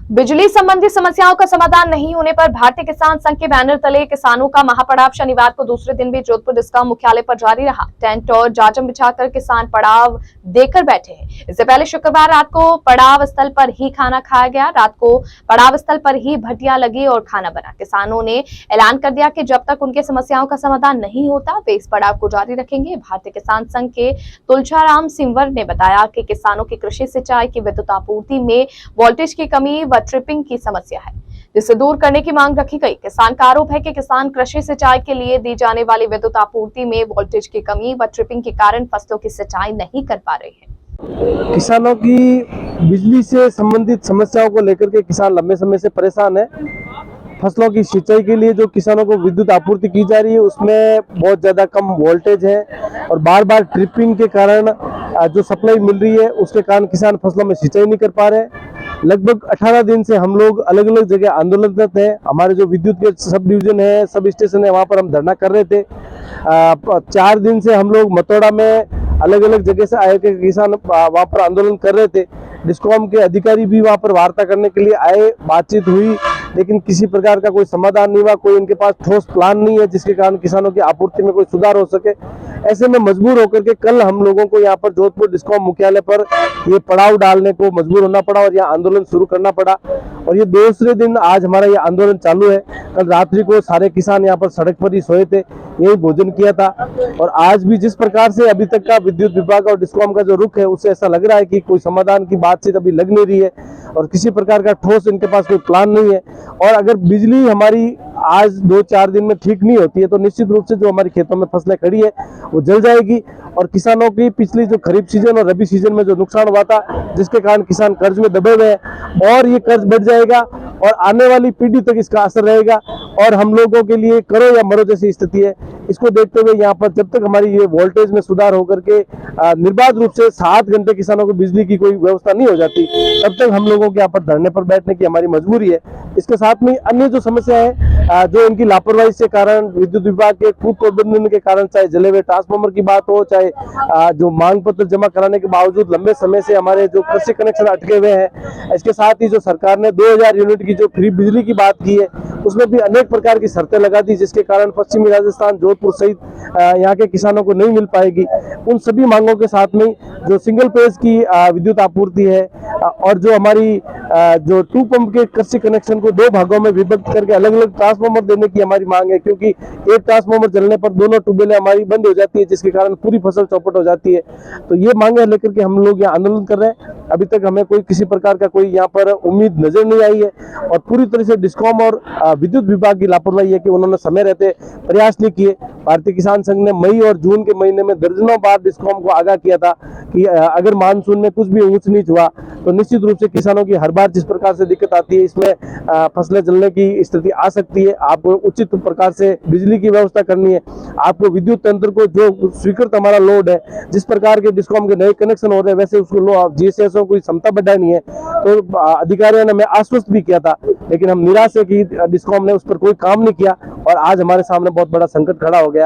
बिजली संबंधी समस्याओं का समाधान नहीं होने पर भारतीय किसान संघ के बैनर तले किसानों का महापड़ाव शनिवार को दूसरे दिन भी जोधपुर डिस्कॉम मुख्यालय पर जारी रहा। टेंट और जाजम बिछाकर किसान पड़ाव देकर बैठे हैं। इससे पहले शुक्रवार रात को पड़ाव स्थल पर ही खाना खाया गया। रात को पड़ाव स्थल पर ही भट्टियां लगी और खाना बना। किसानों ने ऐलान कर दिया कि जब तक उनके समस्याओं का समाधान नहीं होता वे इस पड़ाव को जारी रखेंगे। भारतीय किसान संघ के तुलसीराम सिंवर ने बताया कि किसानों की कृषि सिंचाई की विद्युत आपूर्ति में वोल्टेज की कमी व ट्रिपिंग की समस्या है, जिसे दूर करने की मांग रखी गई। किसान का आरोप है कि किसान कृषि सिंचाई के लिए दी जाने वाली विद्युत आपूर्ति में वोल्टेज की कमी व ट्रिपिंग के कारण फसलों की सिंचाई नहीं कर पा रहे हैं। किसानों की बिजली से संबंधित समस्याओं को लेकर के किसान लंबे समय से परेशान है। फसलों की सिंचाई के लिए जो किसानों को विद्युत आपूर्ति की जा रही है उसमें बहुत ज़्यादा कम वोल्टेज है और बार बार ट्रिपिंग के कारण जो सप्लाई मिल रही है उसके कारण किसान फसलों में सिंचाई नहीं कर पा रहे। लगभग 18 दिन से हम लोग अलग अलग जगह आंदोलनरत हैं। हमारे जो विद्युत के सब डिवीजन है, सब स्टेशन है, वहाँ पर हम धरना कर रहे थे। 4 दिन से हम लोग मतौड़ा में अलग अलग जगह से आए थे, किसान वहाँ पर आंदोलन कर रहे थे। डिस्कॉम के अधिकारी भी वहाँ पर वार्ता करने के लिए आए, बातचीत हुई, लेकिन किसी प्रकार का कोई समाधान नहीं हुआ। कोई उनके पास ठोस प्लान नहीं है जिसके कारण किसानों की आपूर्ति में कोई सुधार हो सके। ऐसे में मजबूर होकर के कल हम लोगों को यहाँ पर जोधपुर डिस्कॉम मुख्यालय पर ये पड़ाव डालने को मजबूर होना पड़ा और यहाँ आंदोलन शुरू करना पड़ा। और ये दूसरे दिन आज हमारा ये आंदोलन चालू है। कल रात्रि को सारे किसान यहाँ पर सड़क पर ही सोए थे, यही भोजन किया था। और आज भी जिस प्रकार से अभी तक का विद्युत विभाग और डिस्कॉम का जो रुख है उससे ऐसा लग रहा है कि कोई समाधान की बातचीत अभी लग नहीं रही है और किसी प्रकार का ठोस इनके पास कोई प्लान नहीं है। और अगर बिजली हमारी आज 2-4 दिन में ठीक नहीं होती है तो निश्चित रूप से जो हमारी खेतों में फसलें खड़ी है वो जल जाएगी। और किसानों की पिछली जो खरीफ सीजन और रबी सीजन में जो नुकसान हुआ था जिसके कारण किसान कर्ज में दबे हुए हैं और ये कर्ज बढ़ जाएगा और आने वाली पीढ़ी तक इसका असर रहेगा और हम लोगों के लिए करो या मरो जैसी स्थिति है। इसको देखते हुए यहाँ पर जब तक हमारी ये वोल्टेज में सुधार होकर के निर्बाध रूप से 7 घंटे किसानों को बिजली की कोई व्यवस्था नहीं हो जाती तब तक हम लोगों के यहाँ पर धरने पर बैठने की हमारी मजबूरी है। इसके साथ में अन्य जो समस्या है जो इनकी लापरवाही से कारण, विद्युत विभाग के कुप्रबंधन के कारण, चाहे जले हुए ट्रांसफार्मर की बात हो, चाहे जो मांग पत्र जमा कराने के बावजूद लंबे समय से हमारे जो कृषि कनेक्शन अटके हुए हैं। इसके साथ ही जो सरकार ने 2000 यूनिट की जो फ्री बिजली की बात की है उसमें भी अनेक प्रकार की शर्तें लगा दी जिसके कारण पश्चिमी राजस्थान, जोधपुर सहित यहाँ के किसानों को नहीं मिल पाएगी। उन सभी मांगों के साथ में जो सिंगल फेज की विद्युत आपूर्ति है और जो हमारी जो 2 पंप के कृषि कनेक्शन को 2 भागों में विभक्त करके अलग अलग ट्रांसफार्मर देने की हमारी मांग है, क्योंकि एक ट्रांसफार्मर जलने पर दोनों ट्यूबवेलें हमारी बंद हो जाती है जिसके कारण पूरी फसल चौपट हो जाती है। तो ये मांगे लेकर के हम लोग यहाँ आंदोलन कर रहे हैं। अभी तक हमें कोई किसी प्रकार का कोई यहाँ पर उम्मीद नजर नहीं आई है और पूरी तरह से डिस्कॉम और विद्युत विभाग की लापरवाही है कि उन्होंने समय रहते प्रयास नहीं किए। भारतीय किसान संघ ने मई और जून के महीने में दर्जनों बार डिस्कॉम को आगाह किया था कि अगर मानसून में कुछ भी ऊंच नीच हुआ तो निश्चित रूप से किसानों की हर बार जिस प्रकार से दिक्कत आती है इसमें फसलें जलने की स्थिति आ सकती है। आपको उचित प्रकार से बिजली की व्यवस्था करनी है। आपको विद्युत तंत्र को जो स्वीकृत हमारा लोड है, जिस प्रकार के डिस्कॉम के नए कनेक्शन हो रहे हैं वैसे उसको जीएसएसओ को क्षमता बढ़ानी है। तो अधिकारियों ने हमें आश्वस्त भी किया था, लेकिन हम निराश है कि डिस्कॉम ने उस पर कोई काम नहीं किया और आज हमारे सामने बहुत बड़ा संकट खड़ा हो गया।